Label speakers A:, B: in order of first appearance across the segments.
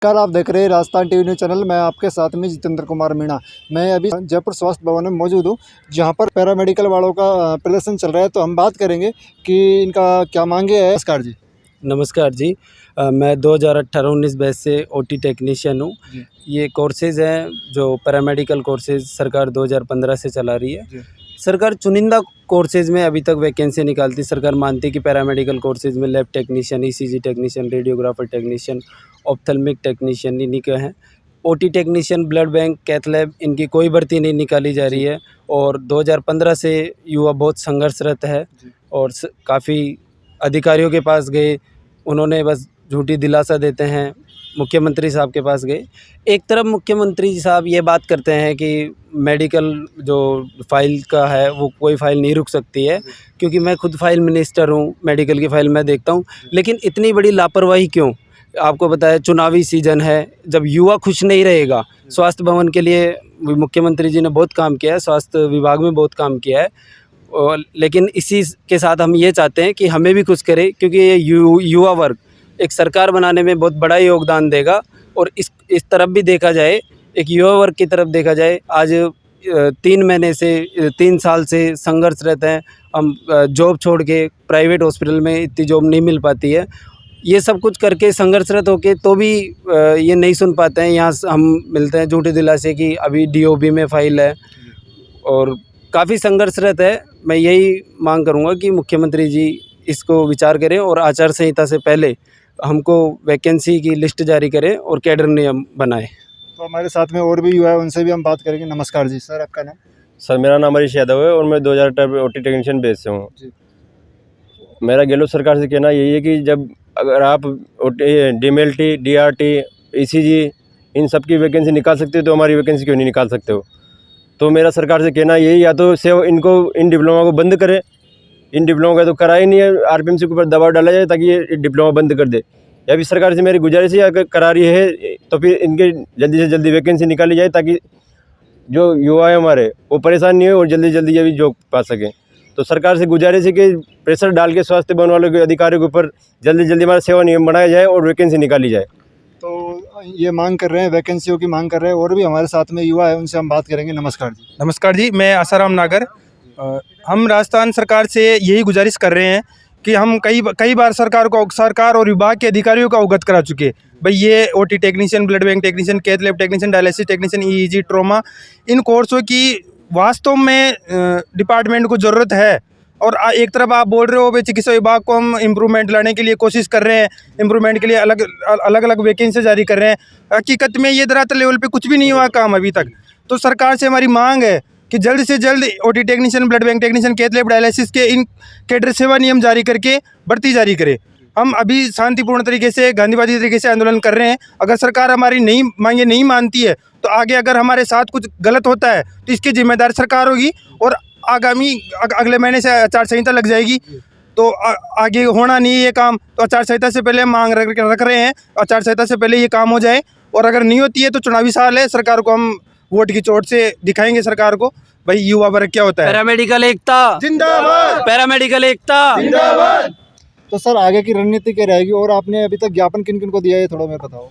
A: नमस्कार, आप देख रहे हैं राजस्थान टीवी न्यूज़ चैनल। मैं आपके साथ में जितेंद्र कुमार मीणा। मैं अभी जयपुर स्वास्थ्य भवन में मौजूद हूँ, जहाँ पर पैरामेडिकल वालों का प्रदर्शन चल रहा है। तो हम बात करेंगे कि इनका क्या मांगे है। नमस्कार जी।
B: नमस्कार जी। मैं 2018-19 बैच से ओटी टेक्नीशियन हूँ। ये कोर्सेज़ हैं जो पैरामेडिकल कोर्सेज़ सरकार 2015 से चला रही है। सरकार चुनिंदा कोर्सेज़ में अभी तक वैकेंसी निकालती। सरकार मानती है कि पैरामेडिकल कोर्सेज़ में lab technician, ECG technician, radiographer technician, ophthalmic technician इन्हीं के हैं। OT technician, blood bank, cath lab इनकी कोई भर्ती नहीं निकाली जा रही है। और 2015 से युवा बहुत संघर्षरत है और काफ़ी अधिकारियों के पास गए, उन्होंने बस झूठी दिलासा देते हैं। मुख्यमंत्री साहब के पास गए, एक तरफ मुख्यमंत्री साहब ये बात करते हैं कि मेडिकल जो फ़ाइल का है वो कोई फ़ाइल नहीं रुक सकती है, क्योंकि मैं खुद फ़ाइल मिनिस्टर हूँ, मेडिकल की फ़ाइल मैं देखता हूँ। लेकिन इतनी बड़ी लापरवाही क्यों? आपको पता है चुनावी सीज़न है, जब युवा खुश नहीं रहेगा। स्वास्थ्य भवन के लिए मुख्यमंत्री जी ने बहुत काम किया है, स्वास्थ्य विभाग में बहुत काम किया है, लेकिन इसी के साथ हम ये चाहते हैं कि हमें भी कुछ करे, क्योंकि ये युवा वर्ग एक सरकार बनाने में बहुत बड़ा योगदान देगा। और इस तरफ भी देखा जाए, एक युवा वर्ग की तरफ देखा जाए, आज 3 साल से संघर्षरत हैं हम। जॉब छोड़ के प्राइवेट हॉस्पिटल में इतनी जॉब नहीं मिल पाती है। ये सब कुछ करके संघर्षरत होके तो भी ये नहीं सुन पाते हैं। यहाँ हम मिलते हैं झूठे दिलासे कि अभी डीओबी में फ़ाइल है और काफ़ी संघर्षरत है। मैं यही मांग करूँगा कि मुख्यमंत्री जी इसको विचार करें और आचार संहिता से पहले हमको वैकेंसी की लिस्ट जारी करें और कैडर नियम बनाएं।
A: तो हमारे साथ में और भी युवा है, उनसे भी हम बात करेंगे। नमस्कार जी। सर, आपका नाम?
C: सर, मेरा नाम हरीश यादव है और मैं 2018 ओटी टेक्नीशियन बेस से हूँ। मेरा गहलोत सरकार से कहना यही है कि जब अगर आप डीएमएलटी, डीआरटी, ईसीजी इन सब की वैकेंसी निकाल सकते हो तो हमारी वैकेंसी क्यों नहीं निकाल सकते हो? तो मेरा सरकार से कहना यही, या तो इन डिप्लोमा को बंद करे। इन डिप्लोमा का तो करा ही नहीं है, आरपीएमसी के ऊपर दबाव डाला जाए ताकि ये डिप्लोमा बंद कर दे। या भी सरकार से मेरी गुजारिश है, अगर करा रही है तो फिर इनके जल्दी से जल्दी वैकेंसी निकाली जाए, ताकि जो युवा है हमारे वो परेशान नहीं हो और जल्दी जल्दी ये भी जॉब पा सकें। तो सरकार से गुजारिश है कि प्रेशर डाल के स्वास्थ्य भवन वालों के अधिकारियों के ऊपर जल्दी जल्दी हमारा सेवा नियम बनाया जाए और वैकेंसी निकाली जाए।
A: तो ये मांग कर रहे हैं, वैकेंसियों की मांग कर रहे हैं। और भी हमारे साथ में युवा है, उनसे हम बात करेंगे। नमस्कार जी।
D: नमस्कार जी, मैं आसाराम नागर। हम राजस्थान सरकार से यही गुजारिश कर रहे हैं कि हम कई बार सरकार और विभाग के अधिकारियों को अवगत करा चुके। भाई ये OT technician, blood bank technician, cath lab technician, dialysis technician, EEG, trauma, इन कोर्सों की वास्तव में डिपार्टमेंट को ज़रूरत है। और एक तरफ आप बोल रहे हो भाई चिकित्सा विभाग को हम इम्प्रूवमेंट लाने के लिए कोशिश कर रहे हैं, इम्प्रूवमेंट के लिए अलग वैकेंसी जारी कर रहे हैं। हकीकत में ये धरातल लेवल पे कुछ भी नहीं हुआ काम अभी तक। तो सरकार से हमारी मांग है कि जल्द से जल्द OT technician, blood bank technician, cath lab, dialysis के इन कैडर सेवा नियम जारी करके भर्ती जारी करे। हम अभी शांतिपूर्ण तरीके से, गांधीवादी तरीके से आंदोलन कर रहे हैं। अगर सरकार हमारी मांगे नहीं मानती है तो आगे अगर हमारे साथ कुछ गलत होता है तो इसकी जिम्मेदार सरकार होगी और अगले महीने से आचार संहिता लग जाएगी। तो आगे होना नहीं है ये काम। तो आचार संहिता से पहले मांग रख रहे हैं, आचार संहिता से पहले ये काम हो जाए। और अगर नहीं होती है तो चुनावी साल है, सरकार को हम वोट की चोट से दिखाएंगे सरकार को भाई युवा वर्ग क्या होता है।
B: पैरामेडिकल एकता
D: जिंदाबाद,
B: पैरामेडिकल एकता
D: जिंदाबाद।
A: तो सर, आगे की रणनीति क्या रहेगी और आपने अभी तक ज्ञापन किन किन को दिया है, थोड़ा मैं बताओ।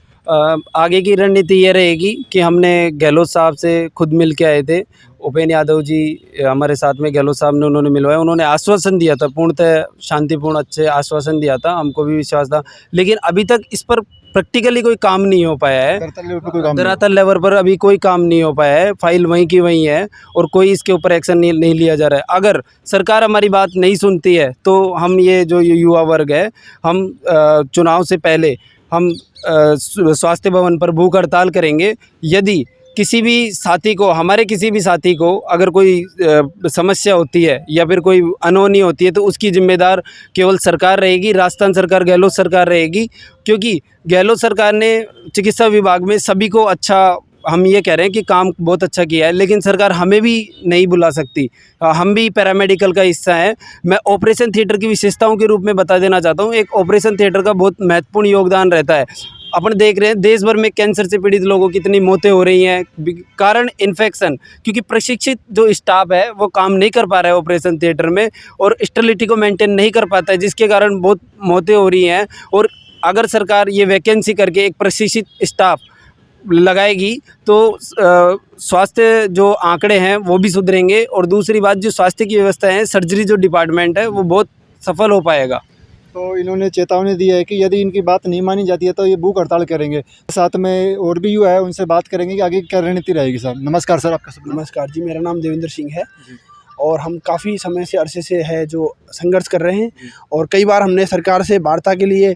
B: आगे की रणनीति ये रहेगी कि हमने गहलोत साहब से खुद मिल के आए थे। उपेंद्र यादव जी हमारे साथ में, गहलोत साहब ने उन्होंने मिलवाया, उन्होंने आश्वासन दिया था, पूर्णतः शांतिपूर्ण अच्छे आश्वासन दिया था, हमको भी विश्वास था। लेकिन अभी तक इस पर प्रैक्टिकली कोई काम नहीं हो पाया है। धरातल लेवल पर अभी कोई काम नहीं हो पाया है। फाइल वहीं की वहीं है और कोई इसके ऊपर एक्शन नहीं लिया जा रहा है। अगर सरकार हमारी बात नहीं सुनती है तो हम ये जो युवा वर्ग है, हम चुनाव से पहले हम स्वास्थ्य भवन पर भूख हड़ताल करेंगे। यदि किसी भी साथी को, हमारे किसी भी साथी को अगर कोई समस्या होती है या फिर कोई अनहोनी होती है तो उसकी जिम्मेदार केवल सरकार रहेगी, राजस्थान सरकार, गहलोत सरकार रहेगी। क्योंकि गहलोत सरकार ने चिकित्सा विभाग में सभी को अच्छा, हम ये कह रहे हैं कि काम बहुत अच्छा किया है, लेकिन सरकार हमें भी नहीं बुला सकती। हम भी पैरामेडिकल का हिस्सा है। मैं ऑपरेशन थिएटर की विशेषताओं के रूप में बता देना चाहता हूँ। एक ऑपरेशन थिएटर का बहुत महत्वपूर्ण योगदान रहता है। अपन देख रहे हैं देश भर में कैंसर से पीड़ित लोगों की कितनी मौतें हो रही हैं, कारण इन्फेक्शन, क्योंकि प्रशिक्षित जो स्टाफ है वो काम नहीं कर पा रहा है ऑपरेशन थिएटर में और स्टेरिलिटी को मेंटेन नहीं कर पाता है, जिसके कारण बहुत मौतें हो रही हैं। और अगर सरकार ये वैकेंसी करके एक प्रशिक्षित स्टाफ लगाएगी तो स्वास्थ्य जो आंकड़े हैं वो भी सुधरेंगे, और दूसरी बात जो स्वास्थ्य की व्यवस्था है, सर्जरी जो डिपार्टमेंट है वो बहुत सफल हो पाएगा।
A: तो इन्होंने चेतावनी दी है कि यदि इनकी बात नहीं मानी जाती है तो ये भूख हड़ताल करेंगे। साथ में और भी युवा है, उनसे बात करेंगे कि आगे क्या रणनीति रहेगी। सर नमस्कार। सर आपका शुभ नाम?
E: नमस्कार जी, मेरा नाम देवेंद्र सिंह है और हम काफ़ी समय से अरसे से है जो संघर्ष कर रहे हैं, और कई बार हमने सरकार से वार्ता के लिए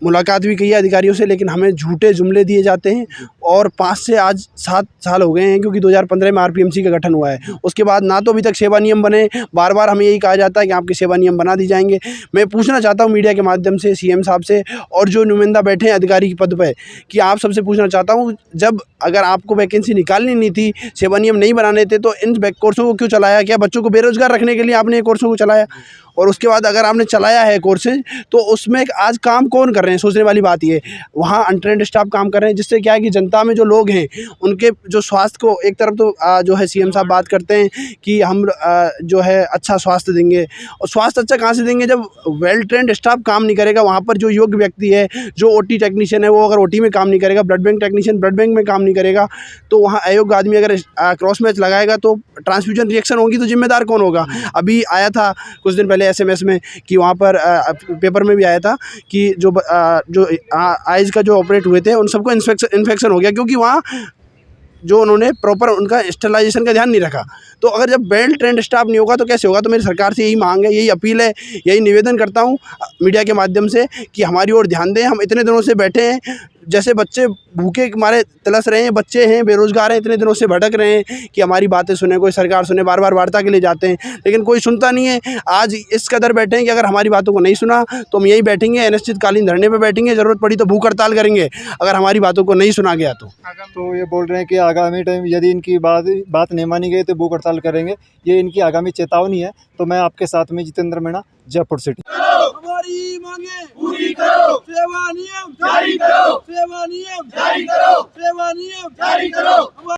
E: मुलाकात भी की है अधिकारियों से, लेकिन हमें झूठे जुमले दिए जाते हैं। और 5 से आज 7 साल हो गए हैं, क्योंकि 2015 में आरपीएमसी का गठन हुआ है। उसके बाद ना तो अभी तक सेवा नियम बने, बार बार हमें यही कहा जाता है कि आपके सेवा नियम बना दी जाएंगे। मैं पूछना चाहता हूँ मीडिया के माध्यम से सीएम साहब से और जो नुमाइंदा बैठे हैं अधिकारी के पद पर, कि आप सबसे पूछना चाहता हूँ, जब अगर आपको वैकेंसी निकालनी नहीं थी, सेवा नियम नहीं बनाने थे, तो इन कोर्सों को क्यों चलाया? क्या बच्चों को बेरोजगार रखने के लिए आपने ये कोर्सों को चलाया? और उसके बाद अगर आपने चलाया है कोर्सेज, तो उसमें आज काम कौन कर रहे हैं? सोचने वाली बात ये, वहाँ अनट्रेंड स्टाफ काम कर रहे हैं, जिससे क्या है कि जनता में जो लोग हैं उनके जो स्वास्थ्य को, एक तरफ तो जो है सीएम साहब बात करते हैं कि हम जो है अच्छा स्वास्थ्य देंगे, और स्वास्थ्य अच्छा कहाँ से देंगे जब वेल ट्रेंड स्टाफ काम नहीं करेगा। वहाँ पर जो योग्य व्यक्ति है, जो ओटी टेक्नीशियन है, वो अगर ओटी में काम नहीं करेगा, blood bank technician blood bank में काम नहीं करेगा, तो वहाँ अयोग्य आदमी अगर क्रॉस मैच लगाएगा तो ट्रांसफ्यूजन रिएक्शन होगी, तो जिम्मेदार कौन होगा? अभी आया था कुछ दिन पहले एसएमएस में कि वहाँ पर पेपर में भी आया था कि जो आइज़ का जो ऑपरेट हुए थे उन सबको इन्फेक्शन हो गया, क्योंकि वहाँ जो उन्होंने प्रॉपर उनका स्टेरिलाइजेशन का ध्यान नहीं रखा। तो अगर जब वेल ट्रेंड स्टाफ नहीं होगा तो कैसे होगा? तो मेरी सरकार से यही मांग है, यही अपील है, यही निवेदन करता हूँ मीडिया के माध्यम से कि हमारी ओर ध्यान दें। हम इतने दिनों से बैठे हैं, जैसे बच्चे भूखे मारे तलस रहे हैं, बच्चे हैं बेरोजगार हैं, इतने दिनों से भटक रहे हैं कि हमारी बातें सुने, कोई सरकार सुने, बार बार वार्ता के लिए जाते हैं, लेकिन कोई सुनता नहीं है। आज इस कदर बैठे हैं कि अगर हमारी बातों को नहीं सुना तो हम यही बैठेंगे, अनिश्चितकालीन धरने पर बैठेंगे, ज़रूरत पड़ी तो भूख हड़ताल करेंगे अगर हमारी बातों को नहीं सुना गया
A: तो ये बोल रहे हैं कि आगामी टाइम यदि इनकी बात नहीं मानी गई तो भूख हड़ताल करेंगे। ये इनकी आगामी चेतावनी है। तो मैं आपके साथ में जितेंद्र मीणा, जयपुर सिटी।
F: हमारी मांगे पूरी करो, सेवा नियम जारी करो, सेवा नियम जारी करो, सेवा नियम जारी करो।